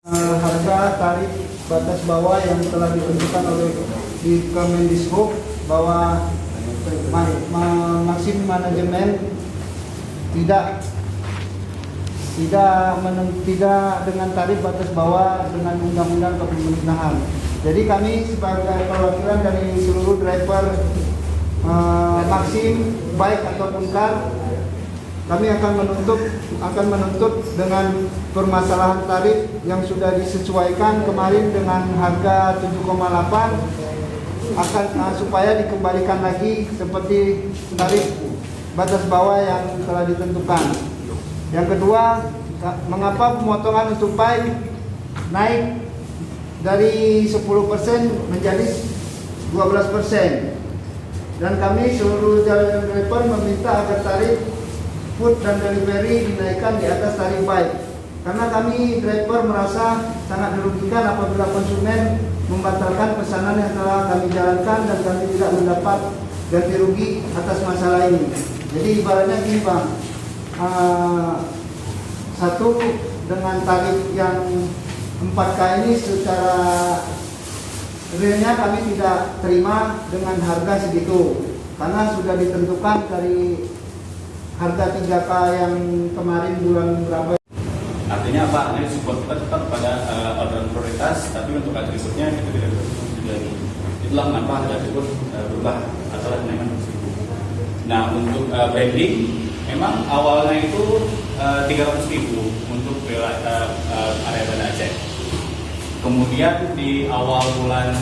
Harga tarif batas bawah yang telah ditentukan oleh di Kemendishub bahwa Maxim manajemen tidak dengan tarif batas bawah dengan undang-undang kepemerintahan. Jadi kami sebagai perwakilan dari seluruh driver Maxim baik ataupun car, kami akan menuntut dengan permasalahan tarif yang sudah disesuaikan kemarin dengan harga 7,8 supaya dikembalikan lagi seperti tarif batas bawah yang telah ditentukan. Yang kedua, mengapa pemotongan untuk pipe naik dari 10% menjadi 12%? Dan kami seluruh jalan driver meminta agar tarif food dan delivery dinaikkan di atas tarif pipe. Karena kami driver merasa sangat dirugikan apabila konsumen membatalkan pesanan yang telah kami jalankan dan kami tidak mendapat ganti rugi atas masalah ini. Jadi ibaratnya gini Bang, satu dengan tarif yang 4K ini secara realnya kami tidak terima dengan harga segitu karena sudah ditentukan dari harga 3K yang kemarin bulan berapa. Artinya apa? Artinya support kita tetap pada orderan prioritas, tapi untuk atributnya kita tidak berfungsi lagi. Itulah kenapa harga atribut berubah atau kenaikan tersebut. Nah untuk branding, memang awalnya itu 300.000 untuk area Banda Aceh. Kemudian di awal tahun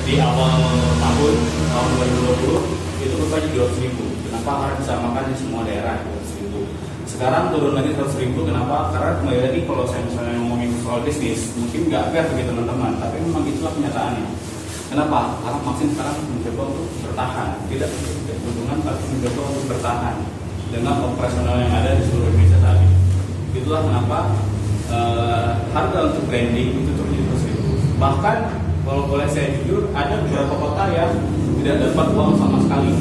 2020 itu berubah jadi 200.000. Kenapa? Karena disamakan di semua daerah 200.000. Sekarang turun lagi 100.000. Kenapa? Karena kembali lagi kalau saya misalnya ngomongin soal bisnis, mungkin nggak fair bagi teman-teman, tapi memang itulah kenyataannya. Kenapa? Karena Maxim sekarang mencoba untuk bertahan, tidak keuntungan, tapi mencoba untuk bertahan dengan operasional yang ada di seluruh Indonesia saat ini. Itulah kenapa harga untuk branding itu turun jadi 100.000. Bahkan kalau boleh saya jujur, ada beberapa kota yang tidak dapat uang sama sekali.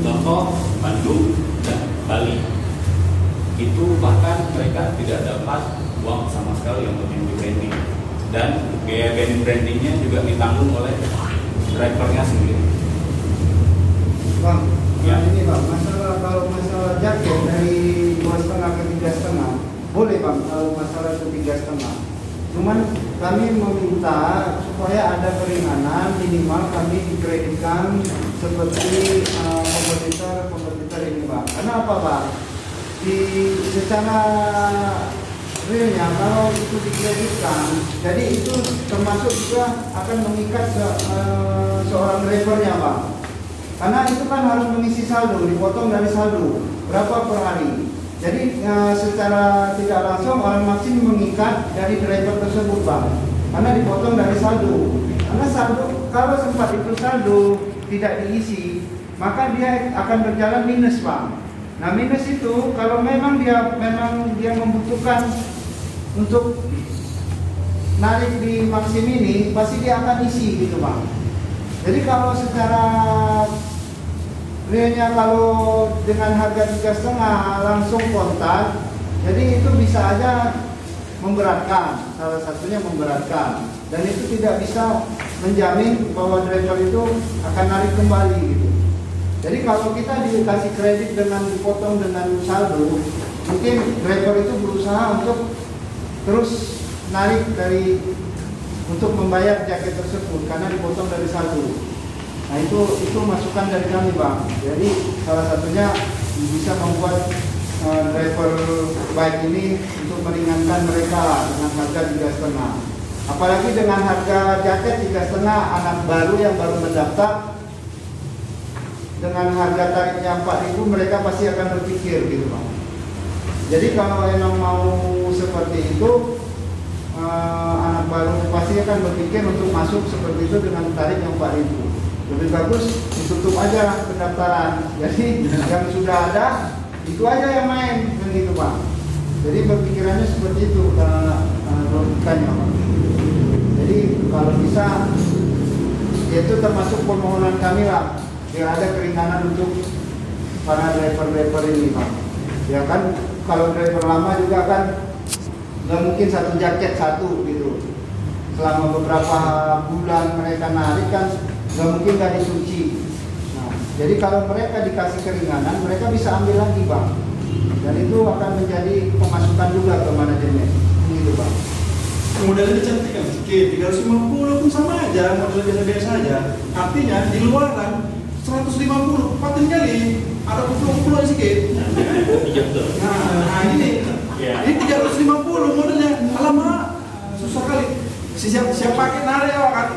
Contoh Bandung dan Bali. Itu bahkan mereka tidak dapat uang sama sekali untuk yang di branding. Dan biaya brandingnya juga ditanggung oleh drivernya sendiri. Bang, ya. Ini Bang, kalau masalah jaket dari 2,5 ke 3,5 boleh Bang, kalau masalah ke 3,5. Cuman kami meminta supaya ada keringanan, minimal kami dikreditkan seperti kompetitor ini Bang. Karena apa Bang? Secara realnya kalau itu dikreditkan, jadi itu termasuk juga akan mengikat seorang drivernya Bang. Karena itu kan harus mengisi saldo, dipotong dari saldo berapa per hari. Jadi secara tidak langsung orang Maxim mengikat dari driver tersebut Bang, karena dipotong dari saldo. Karena saldo, kalau sempat itu saldo tidak diisi, maka dia akan berjalan minus Bang. Nah minus itu kalau memang dia membutuhkan untuk narik di Maxim ini, pasti dia akan isi gitu Bang. Jadi kalau secara realnya kalau dengan harga 3,5 langsung kontak, jadi itu bisa aja memberatkan, salah satunya memberatkan, dan itu tidak bisa menjamin bahwa driver itu akan narik kembali gitu. Jadi kalau kita dikasih kredit dengan dipotong dengan saldo, mungkin driver itu berusaha untuk terus narik untuk membayar jaket tersebut karena dipotong dari saldo. Nah itu masukan dari kami Bang. Jadi salah satunya bisa membuat driver bike ini untuk meringankan mereka dengan harga 3,5. Apalagi dengan harga jaket 3,5 anak baru yang baru mendaftar, dengan harga tarifnya 4.000 mereka pasti akan berpikir gitu Bang. Jadi kalau emang mau seperti itu, anak baru pasti akan berpikir untuk masuk seperti itu dengan tarif yang 4.000. Lebih bagus ditutup aja pendaftaran. Jadi yang sudah ada itu aja yang main kan gitu Pak. Jadi berpikirannya seperti itu logikanya Pak. Jadi kalau bisa itu termasuk permohonan kami lah, biar ada keringanan untuk para driver ini Pak. Ya kan kalau driver lama juga kan nggak mungkin satu jaket satu gitu. Selama beberapa bulan mereka narik kan nggak mungkin nggak dicuci. Nah, jadi kalau mereka dikasih keringanan, mereka bisa ambil lagi bang, dan itu akan menjadi pemasukan juga ke manajemen, gitu bang. Modelnya cantik kan, sedikit 350 pun sama aja, model biasa-biasa aja. Artinya di luaran 150, paten kali ada pulau-pulau sedikit. Nah ini, ini 350 modelnya, alamak susah kali. Siap pakai narik kan?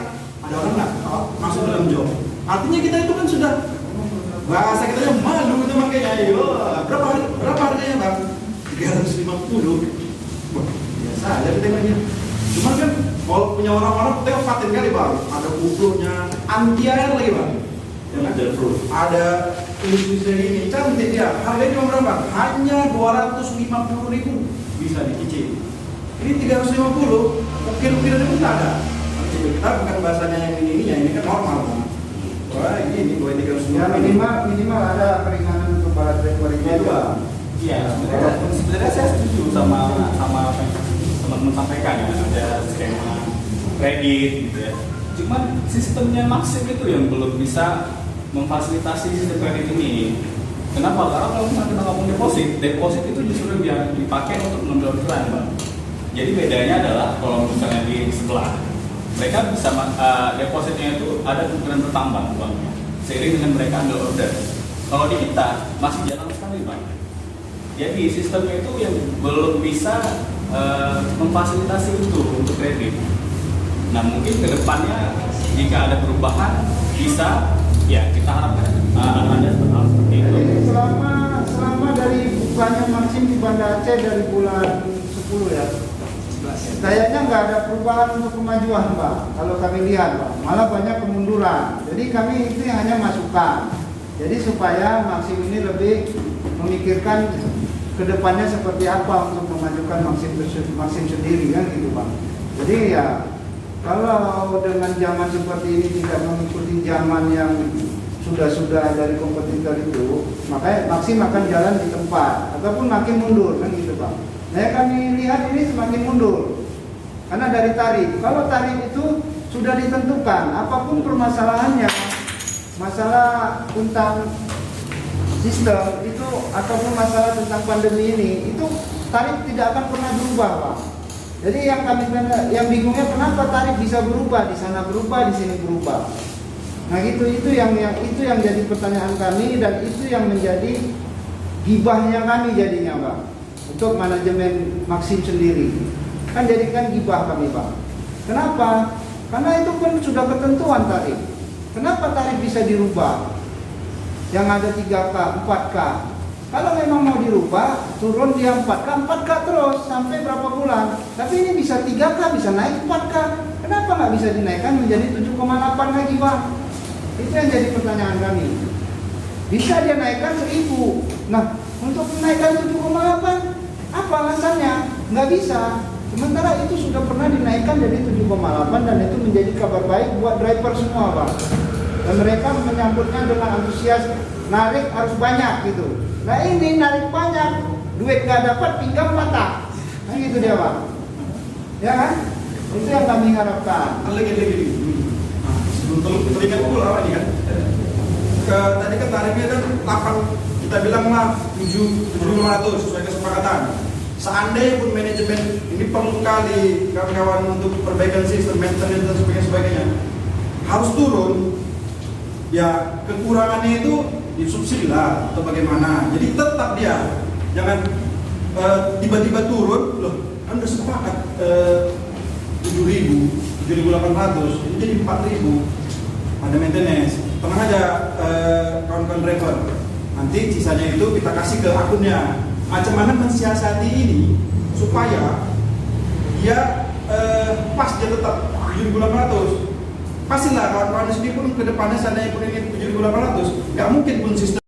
Ada orang nggak? Masuk dalam job. Artinya kita itu kan sudah bahasa kita yang malu itu makanya. Ayo, berapa harganya bang? 350. Biasa aja kita tengoknya. Cuman kan kalau punya orang-orang tengok paten kali bang. Ada kukunya, anti air lagi bang. Ya, ada industri ini cantik ya. Harganya cuma berapa? Hanya 250.000 bisa dicicil. Ini 350. Ukir-ukiran itu nggak ada. Kita bukan bahasanya yang ini kan normal bang. Wah ini 250. Ya minimal ada keringanan untuk para driver itu bang. Iya, sebenarnya saya setuju sama apa yang teman-teman sampaikan ya, ada skema kredit gitu ya. Cuman sistemnya Maxim itu yang belum bisa memfasilitasi sistem kredit ini. Kenapa? Karena kalau kita ngomong deposit itu justru yang dipakai untuk mengambil orderan, bang. Jadi bedanya adalah kalau misalnya di sebelah, mereka bisa depositnya itu ada kemungkinan bertambah, bang, seiring dengan mereka ambil order. Kalau di kita masih jarang sekali, bang. Jadi sistemnya itu yang belum bisa memfasilitasi itu untuk kredit. Nah mungkin kedepannya jika ada perubahan bisa, ya kita harapkan ada seperti itu. Jadi selama dari bukanya Maxim di Banda Aceh dari bulan 10 ya, kayaknya nggak ada perubahan untuk kemajuan Pak. Kalau kami lihat Pak, malah banyak kemunduran. Jadi kami itu yang hanya masukan. Jadi supaya Maxim ini lebih memikirkan kedepannya seperti apa untuk memajukan Maxim sendiri kan gitu Pak. Jadi ya kalau dengan zaman seperti ini tidak mengikuti zaman yang sudah dari kompetitor itu, makanya Maxim akan jalan di tempat ataupun makin mundur kan gitu Pak. Nah yang kami lihat ini semakin mundur karena dari tarif. Kalau tarif itu sudah ditentukan, apapun permasalahannya, masalah tentang sistem itu ataupun masalah tentang pandemi ini, itu tarif tidak akan pernah berubah Pak. Jadi yang bingungnya kenapa tarif bisa berubah, di sana berubah, di sini berubah. Nah itu yang jadi pertanyaan kami, dan itu yang menjadi gibahnya kami jadinya Pak, untuk manajemen Maxim sendiri. Kan jadikan gibah kami Pak. Kenapa? Karena itu kan sudah ketentuan tarif. Kenapa tarif bisa dirubah? Yang ada 3K, 4K. Kalau memang mau dirubah, turun dia 4K terus sampai berapa bulan. Tapi ini bisa 3K, bisa naik 4K. Kenapa nggak bisa dinaikkan menjadi 7,8 lagi Bang? Itu yang jadi pertanyaan kami. Bisa dia naikkan 1.000. Nah, untuk menaikkan 7,8, apa alasannya? Nggak bisa. Sementara itu sudah pernah dinaikkan jadi 7,8 dan itu menjadi kabar baik buat driver semua Bang. Dan mereka menyambutnya dengan antusias, narik harus banyak gitu. Nah ini narik banyak, duit gak dapat, pinggang patah. Nah gitu dia Pak. Ya kan? Itu yang kami harapkan. Lagi. Nah, sebelum teringat pula ini kan. Tadi kan tarifnya kan 8, kita bilang lah 7.500 sesuai kesepakatan. Seandainya pun manajemen ini perlu kali kawan-kawan untuk perbaikan sistem maintenance dan sebagainya harus turun, ya kekurangannya itu disubsidi lah atau bagaimana. Jadi tetap dia jangan tiba-tiba turun, loh kan udah sepakat 7.000, 7.800, ini jadi 4.000. Ada maintenance, tenang aja kawan-kawan driver. Nanti sisanya itu kita kasih ke akunnya. Macam mana mensiasati ini supaya dia pas dia tetap 7.800. Pastilah kawan-kawan di sini pun ke depannya seandainya pun ini 7.800, nggak mungkin pun sistem